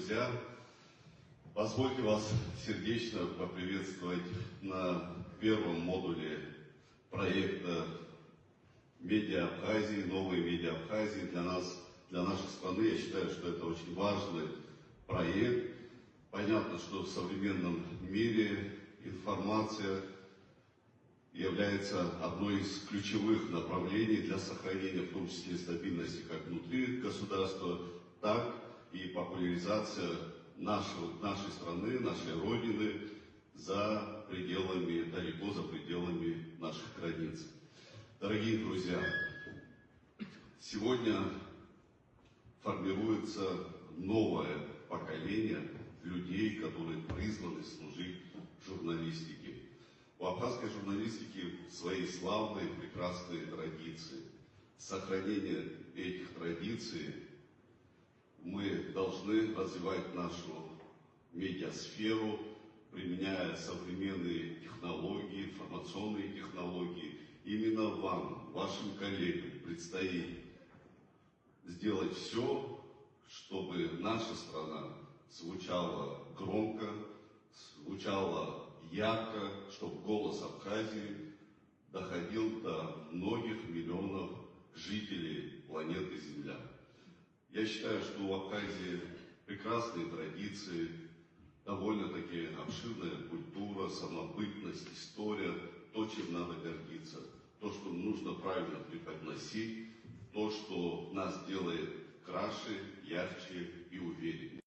друзья! Позвольте вас сердечно поприветствовать на первом модуле проекта «Медиа Абхазии», «Новые медиа Абхазии». Для нас, для нашей страны, я считаю, что это очень важный проект. Понятно, что в современном мире информация является одной из ключевых направлений для сохранения, в том числе, стабильности как внутри государства, так и популяризация нашей страны, нашей Родины за пределами, далеко за пределами наших границ. Дорогие друзья, сегодня формируется новое поколение людей, которые призваны служить журналистике. У абхазской журналистики свои славные, прекрасные традиции. Сохранение этих традиций мы должны развивать нашу медиасферу, применяя современные технологии, информационные технологии. Именно вам, вашим коллегам, предстоит сделать все, чтобы наша страна звучала громко, звучала ярко, чтобы голос Абхазии доходил до многих миллионов жителей планеты Земля. Я считаю, что у Абхазии прекрасные традиции, довольно-таки обширная культура, самобытность, история, то, чем надо гордиться, то, что нужно правильно преподносить, то, что нас делает краше, ярче и увереннее.